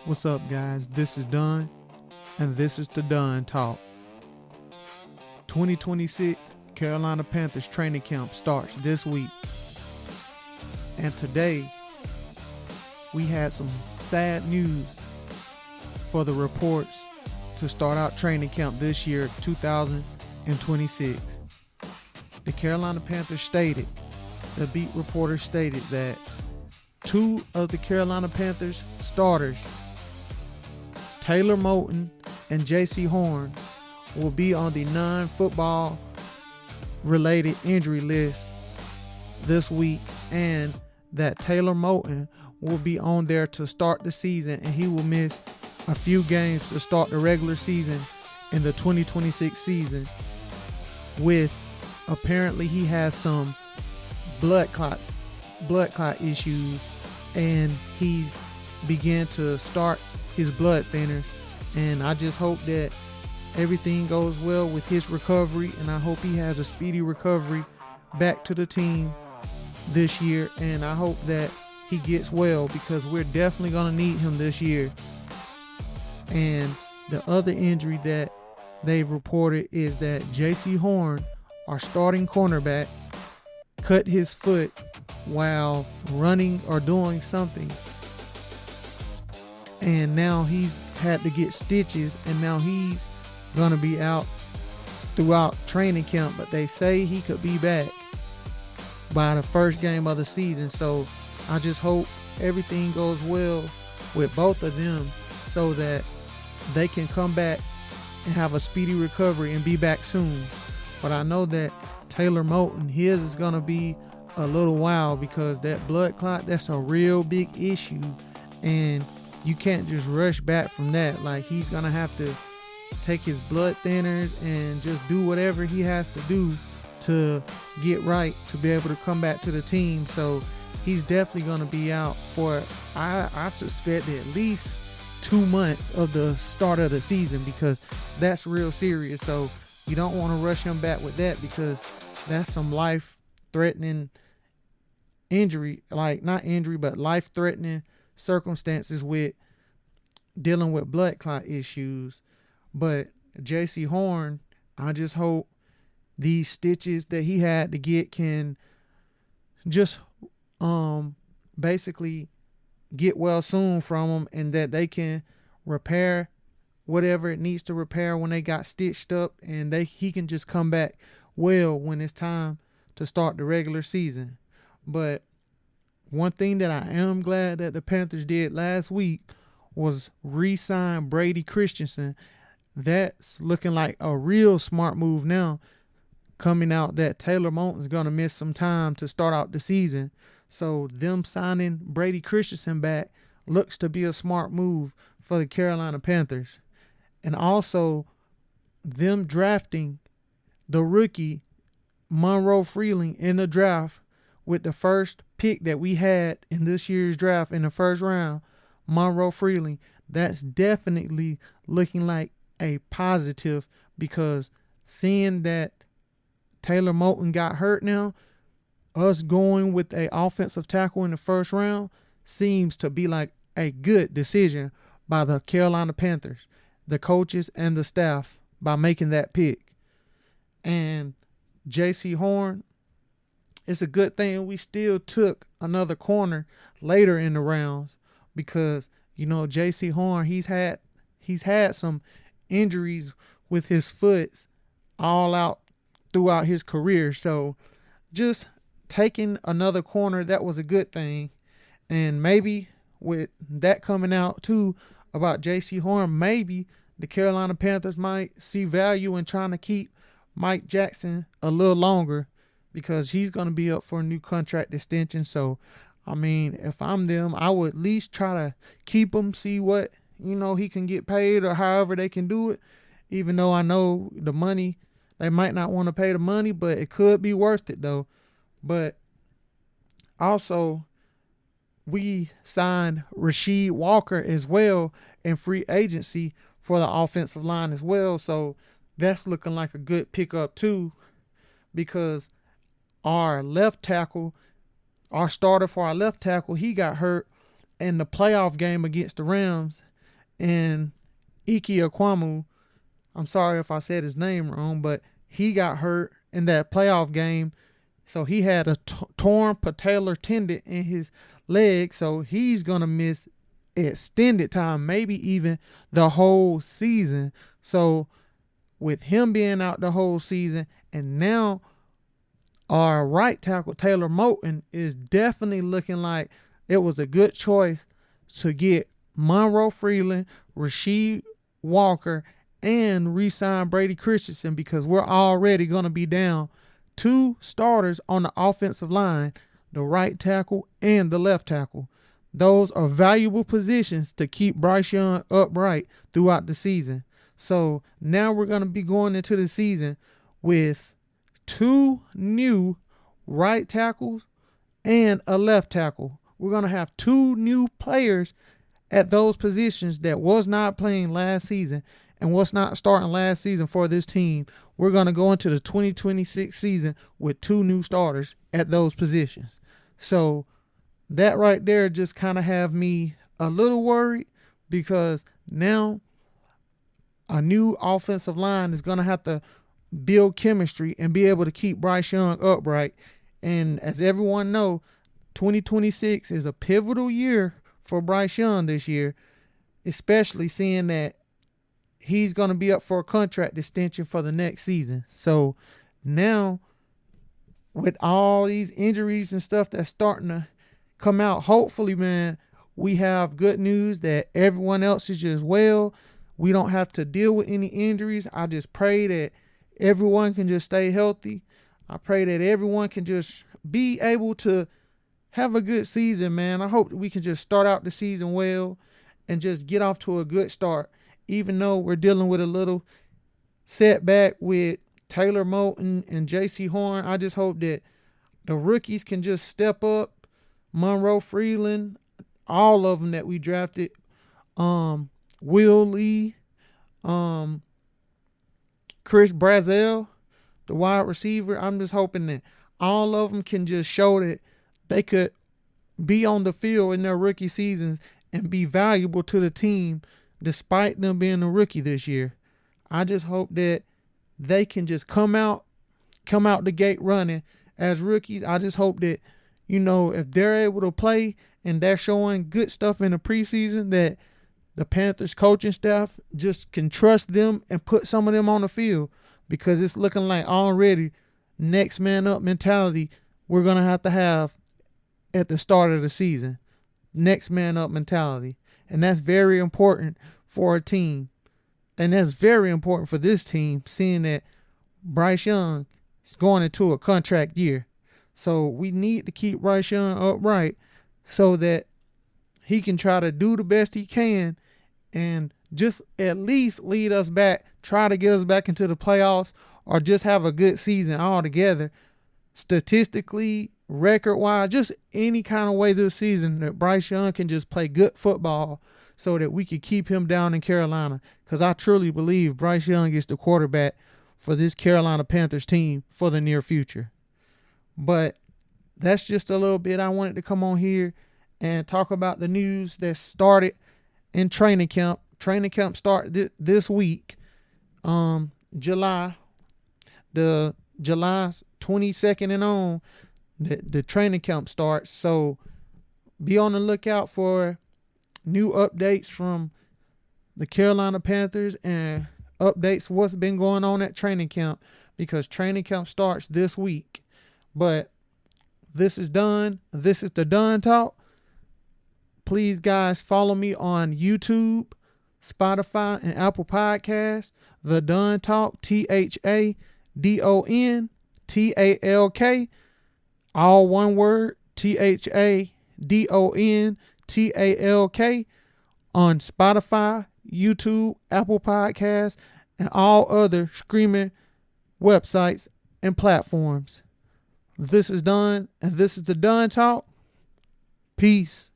What's up, guys? This is Dunn, and this is the Dunn Talk. 2026 Carolina Panthers training camp starts this week. And today, we had some sad news for the reports to start out training camp this year, 2026. The Carolina Panthers the beat reporter stated that two of the Carolina Panthers starters, Taylor Moton and Jaycee Horn, will be on the non-football related injury list this week, and that Taylor Moton will be on there to start the season, and he will miss a few games to start the regular season in the 2026 season with apparently he has some blood clot issues, and he's began to start his blood thinner. And I just hope that everything goes well with his recovery, and I hope he has a speedy recovery back to the team this year, and I hope that he gets well because we're definitely going to need him this year. And the other injury that they've reported is that Jaycee Horn, our starting cornerback, cut his foot while running or doing something, and now he's had to get stitches, and now he's gonna be out throughout training camp, but they say he could be back by the first game of the season. So I just hope everything goes well with both of them so that they can come back and have a speedy recovery and be back soon. But I know that Taylor Moton, his is going to be a little while because that blood clot, that's a real big issue, and you can't just rush back from that. Like, he's going to have to take his blood thinners and just do whatever he has to do to get right to be able to come back to the team. So he's definitely going to be out for, I suspect, at least 2 months of the start of the season, because that's real serious. So you don't want to rush him back with that because that's some life-threatening injury, like not injury, but life-threatening circumstances with dealing with blood clot issues. But Jaycee Horn, I just hope these stitches that he had to get can just basically get well soon from him, and that they can repair whatever it needs to repair when they got stitched up, and he can just come back well when it's time to start the regular season. But one thing that I am glad that the Panthers did last week was re-sign Brady Christensen. That's looking like a real smart move now, coming out that Taylor Moton's going to miss some time to start out the season. So them signing Brady Christensen back looks to be a smart move for the Carolina Panthers. And also them drafting the rookie Monroe Freeling in the draft with the first pick that we had in this year's draft in the first round, Monroe Freeling. That's definitely looking like a positive, because seeing that Taylor Moton got hurt now, us going with an offensive tackle in the first round seems to be like a good decision by the Carolina Panthers, the coaches and the staff, by making that pick. And Jaycee Horn, it's a good thing we still took another corner later in the rounds, because, you know, Jaycee Horn, he's had some injuries with his foot all out throughout his career. So just taking another corner, that was a good thing. And maybe with that coming out too about Jaycee Horn, maybe the Carolina Panthers might see value in trying to keep Mike Jackson a little longer, because he's going to be up for a new contract extension. So, I mean, if I'm them, I would at least try to keep him, see what, he can get paid or however they can do it, even though I know the money, they might not want to pay the money, but it could be worth it though. But also, we signed Rasheed Walker as well in free agency for the offensive line as well. So that's looking like a good pickup too, because our left tackle, our starter for our left tackle, he got hurt in the playoff game against the Rams, and Ike Ekwomu, I'm sorry if I said his name wrong, but he got hurt in that playoff game. So he had a torn patellar tendon in his leg. So he's going to miss extended time, maybe even the whole season. So with him being out the whole season, and now our right tackle, Taylor Moton, is definitely looking like it was a good choice to get Monroe Freeland, Rasheed Walker, and re-sign Brady Christensen, because we're already going to be down 2 starters on the offensive line, the right tackle and the left tackle. Those are valuable positions to keep Bryce Young upright throughout the season. So now we're going to be going into the season with 2 new right tackles and a left tackle. We're going to have 2 new players at those positions that was not playing last season and was not starting last season for this team. We're going to go into the 2026 season with 2 new starters at those positions. So that right there just kind of have me a little worried, because now a new offensive line is going to have to build chemistry and be able to keep Bryce Young upright. And as everyone knows, 2026 is a pivotal year for Bryce Young this year, especially seeing that he's going to be up for a contract extension for the next season. So now, with all these injuries and stuff that's starting to come out, hopefully, man, we have good news that everyone else is just well. We don't have to deal with any injuries. I just pray that everyone can just stay healthy. I pray that everyone can just be able to have a good season, man. I hope that we can just start out the season well and just get off to a good start. Even though we're dealing with a little setback with Taylor Moton and Jaycee Horn, I just hope that the rookies can just step up. Monroe Freeland, all of them that we drafted, Will Lee, Chris Brazzell, the wide receiver. I'm just hoping that all of them can just show that they could be on the field in their rookie seasons and be valuable to the team despite them being a rookie this year. I just hope that they can just come out the gate running as rookies. I just hope that, if they're able to play and they're showing good stuff in the preseason, that the Panthers coaching staff just can trust them and put some of them on the field, because it's looking like already next man up mentality we're going to have at the start of the season. Next man up mentality. And that's very important for a team. And that's very important for this team, seeing that Bryce Young is going into a contract year. So we need to keep Bryce Young upright so that he can try to do the best he can and just at least lead us back, try to get us back into the playoffs, or just have a good season altogether. Statistically, record-wise, just any kind of way this season that Bryce Young can just play good football so that we can keep him down in Carolina. Because I truly believe Bryce Young is the quarterback for this Carolina Panthers team for the near future. But that's just a little bit I wanted to come on here and talk about the news that started in training camp. Training camp started this week, July 22nd and on. The training camp starts, so be on the lookout for new updates from the Carolina Panthers and updates what's been going on at training camp, because training camp starts this week. But this is done. This is the Done Talk. Please, guys, follow me on YouTube, Spotify, and Apple Podcasts. The Done Talk, THADONTALK. All one word, THADONTALK, on Spotify, YouTube, Apple Podcasts, and all other streaming websites and platforms. This is done, and this is the Done Talk. Peace.